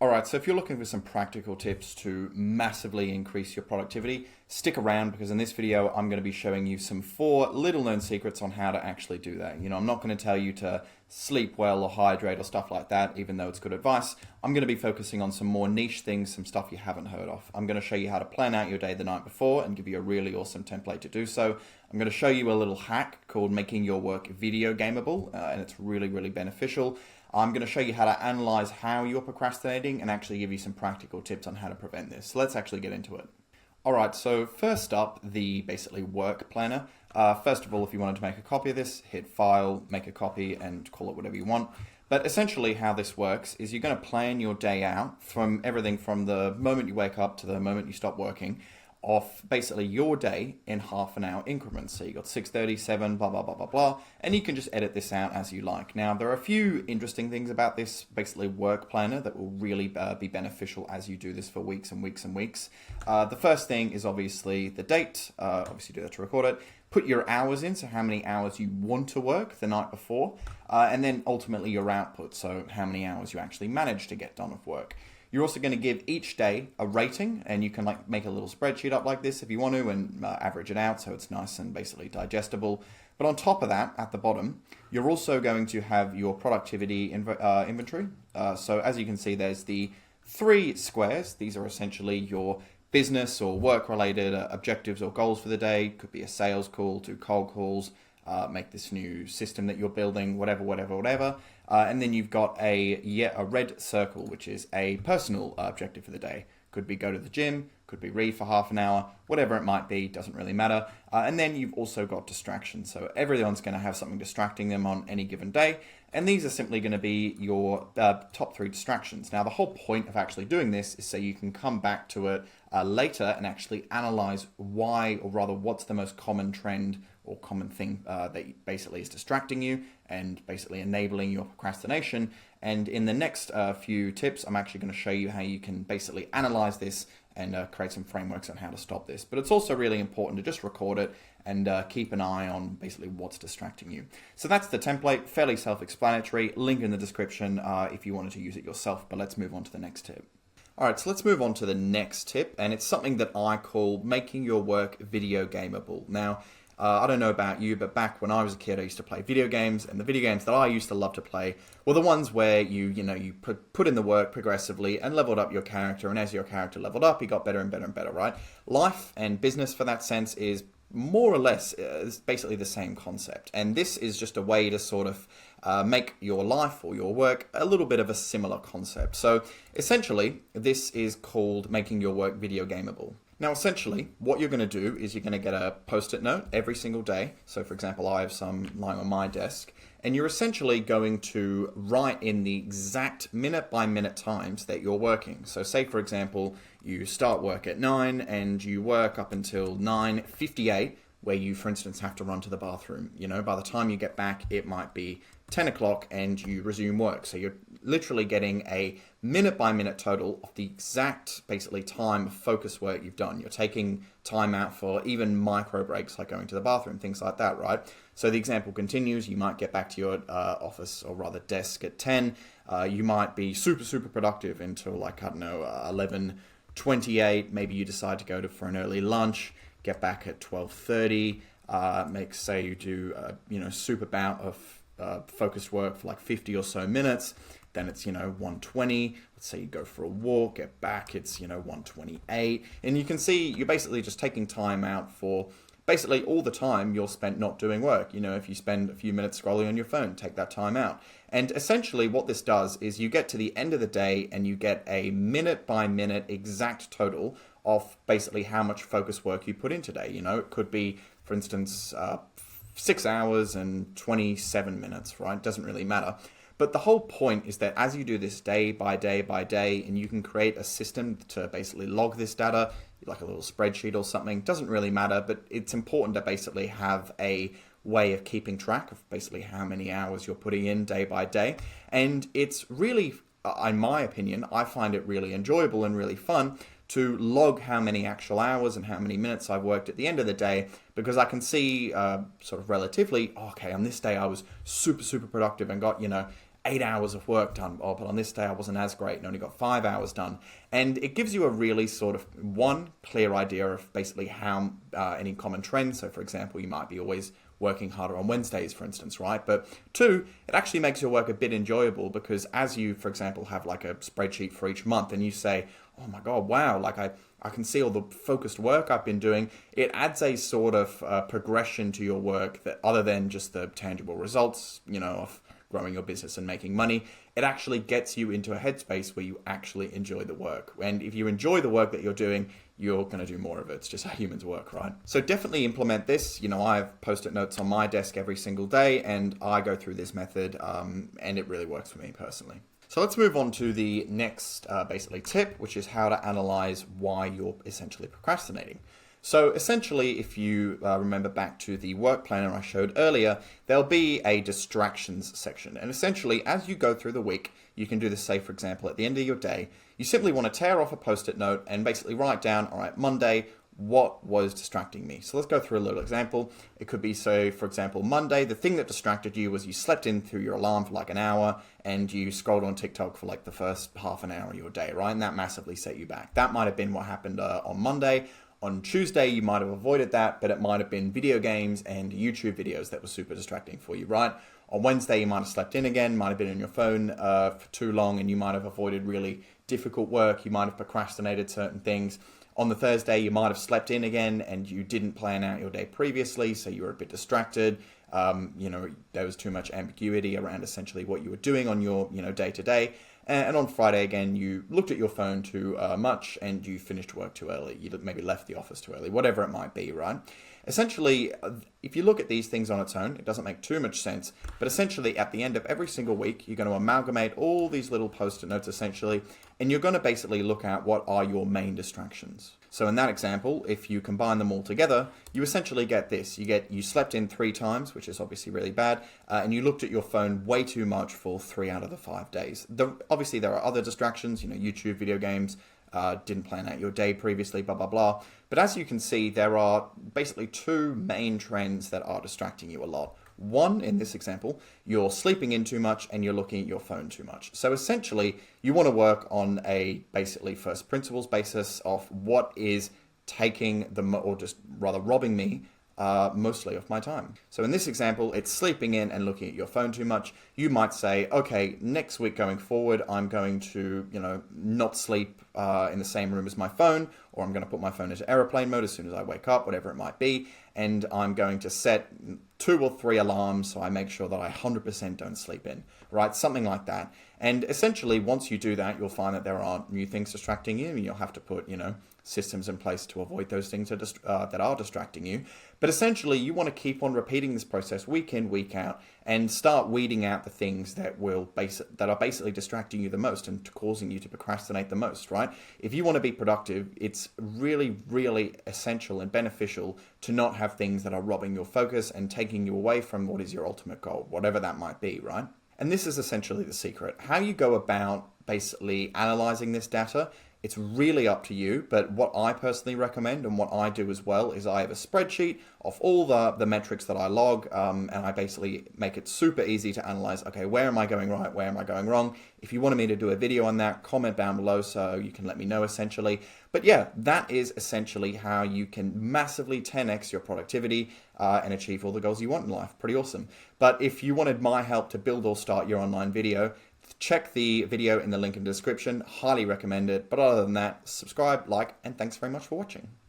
Alright, so if you're looking for some practical tips to massively increase your productivity, stick around because in this video I'm going to be showing you some 4 little known secrets on how to actually do that. I'm not going to tell you to sleep well or hydrate or stuff like that, even though it's good advice. I'm going to be focusing on some more niche things, some stuff you haven't heard of. I'm going to show you how to plan out your day the night before and give you a really awesome template to do so. I'm going to show you a little hack called making your work video gameable, and it's really, really beneficial. I'm going to show you how to analyze how you're procrastinating and actually give you some practical tips on how to prevent this. So let's actually get into it. Alright, so first up, the basically work planner. First of all, if you wanted to make a copy of this, hit File, make a copy, and call it whatever you want. But essentially how this works is you're going to plan your day out from everything from the moment you wake up to the moment you stop working, off basically your day in half an hour increments. So you got 6:30, 7, blah, blah, blah, blah, blah, and you can just edit this out as you like. Now, there are a few interesting things about this basically work planner that will really be beneficial as you do this for weeks and weeks and weeks. The first thing is obviously the date, obviously do that to record it. Put your hours in, so how many hours you want to work the night before, and then ultimately your output, so how many hours you actually manage to get done of work. You're also going to give each day a rating, and you can make a little spreadsheet up like this if you want to and average it out so it's nice and basically digestible. But on top of that, at the bottom, you're also going to have your productivity inventory. So as you can see, there's the 3 squares. These are essentially your business or work-related objectives or goals for the day. Could be a sales call, do cold calls, make this new system that you're building, whatever. And then you've got a red circle, which is a personal objective for the day. Could be go to the gym, could be read for half an hour, whatever it might be, doesn't really matter. And then you've also got distractions. So everyone's going to have something distracting them on any given day. And these are simply going to be your top 3 distractions. Now, the whole point of actually doing this is so you can come back to it later and actually analyze why, or rather what's the most common trend or common thing that basically is distracting you and basically enabling your procrastination. And in the next few tips, I'm actually going to show you how you can basically analyze this and create some frameworks on how to stop this. But it's also really important to just record it and keep an eye on basically what's distracting you. So that's the template, fairly self-explanatory, link in the description if you wanted to use it yourself, but let's move on to the next tip. Alright, so let's move on to the next tip, and it's something that I call making your work video gameable. Now, I don't know about you, but back when I was a kid, I used to play video games, and the video games that I used to love to play were the ones where you put in the work progressively and leveled up your character, and as your character leveled up, he got better and better and better, right? Life and business, for that sense, is more or less is basically the same concept, and this is just a way to sort of make your life or your work a little bit of a similar concept. So essentially, this is called making your work video gameable. Now, essentially, what you're going to do is you're going to get a post-it note every single day. So, for example, I have some lying on my desk, and you're essentially going to write in the exact minute-by-minute times that you're working. So, say, for example, you start work at 9 and you work up until 9:58, where you, for instance, have to run to the bathroom. By the time you get back, it might be 10 o'clock and you resume work. So you're literally getting a minute-by-minute total of the exact, basically, time of focus work you've done. You're taking time out for even micro breaks, like going to the bathroom, things like that, right? So the example continues. You might get back to your office, or rather desk, at 10. You might be super productive until, 11:28. Maybe you decide to go for an early lunch, get back at 12:30. Say you do, super bout of focused work for 50 or so minutes, then it's 1:20. Let's say you go for a walk, get back, it's 1:28, and you can see you're basically just taking time out for basically all the time you're spent not doing work. If you spend a few minutes scrolling on your phone, take that time out. And essentially what this does is you get to the end of the day and you get a minute by minute exact total of basically how much focus work you put in today. It could be, for instance, 6 hours and 27 minutes, right? Doesn't really matter. But the whole point is that as you do this day by day by day, and you can create a system to basically log this data, like a little spreadsheet or something, doesn't really matter, but it's important to basically have a way of keeping track of basically how many hours you're putting in day by day. And it's really, in my opinion, I find it really enjoyable and really fun to log how many actual hours and how many minutes I've worked at the end of the day, because I can see sort of relatively, okay, on this day I was super productive and got, 8 hours of work done. Oh, but on this day I wasn't as great and only got 5 hours done. And it gives you a really sort of one clear idea of basically how any common trends. So for example, you might be always working harder on Wednesdays, for instance, right? But two, it actually makes your work a bit enjoyable because as you, for example, have like a spreadsheet for each month and you say, oh my God, wow, like I can see all the focused work I've been doing, it adds a sort of progression to your work that other than just the tangible results, of growing your business and making money, it actually gets you into a headspace where you actually enjoy the work. And if you enjoy the work that you're doing, you're going to do more of it. It's just how humans work, right? So definitely implement this. I have Post-it notes on my desk every single day, and I go through this method, and it really works for me personally. So let's move on to the next basically tip, which is how to analyze why you're essentially procrastinating. So essentially, if you remember back to the work planner I showed earlier, there'll be a distractions section. And essentially, as you go through the week, you can do this, say, for example, at the end of your day, you simply want to tear off a Post-it note and basically write down, all right, Monday, what was distracting me? So let's go through a little example. It could be, so for example, Monday, the thing that distracted you was you slept in through your alarm for like an hour and you scrolled on TikTok for like the first half an hour of your day, right? And that massively set you back. That might have been what happened on Monday. On Tuesday, you might have avoided that, but it might have been video games and YouTube videos that were super distracting for you, right? On Wednesday, you might have slept in again, might have been on your phone for too long, and you might have avoided really difficult work. You might have procrastinated certain things. On the Thursday, you might have slept in again and you didn't plan out your day previously, so you were a bit distracted. There was too much ambiguity around essentially what you were doing on your, day to day. And on Friday, again, you looked at your phone too much and you finished work too early. You maybe left the office too early, whatever it might be, right? Essentially, if you look at these things on its own, it doesn't make too much sense. But essentially, at the end of every single week, you're going to amalgamate all these little Post-it notes, essentially, and you're going to basically look at what are your main distractions. So in that example, if you combine them all together, you essentially get this. You slept in 3 times, which is obviously really bad, and you looked at your phone way too much for 3 out of the 5 days. Obviously, there are other distractions, YouTube, video games, didn't plan out your day previously, blah, blah, blah. But as you can see, there are basically 2 main trends that are distracting you a lot. One, in this example, you're sleeping in too much and you're looking at your phone too much. So essentially, you want to work on a basically first principles basis of what is taking or just rather robbing me mostly of my time. So in this example, it's sleeping in and looking at your phone too much. You might say, okay, next week going forward, I'm going to, not sleep in the same room as my phone, or I'm going to put my phone into airplane mode as soon as I wake up, whatever it might be. And I'm going to set 2 or 3 alarms so I make sure that I 100% don't sleep in, right? Something like that. And essentially, once you do that, you'll find that there are new things distracting you, and you'll have to put, systems in place to avoid those things that are distracting you. But essentially, you want to keep on repeating this process week in, week out, and start weeding out the things that are basically distracting you the most and causing you to procrastinate the most, right? If you want to be productive, it's really, really essential and beneficial to not have things that are robbing your focus and taking you away from what is your ultimate goal, whatever that might be, right? And this is essentially the secret. How you go about basically analyzing this data, it's really up to you, but what I personally recommend and what I do as well is I have a spreadsheet of all the metrics that I log, and I basically make it super easy to analyze, okay, where am I going right, where am I going wrong? If you wanted me to do a video on that, comment down below so you can let me know essentially. But yeah, that is essentially how you can massively 10x your productivity and achieve all the goals you want in life. Pretty awesome. But if you wanted my help to build or start your online video, check the video in the link in the description. Highly recommend it. But other than that, subscribe, like, and thanks very much for watching.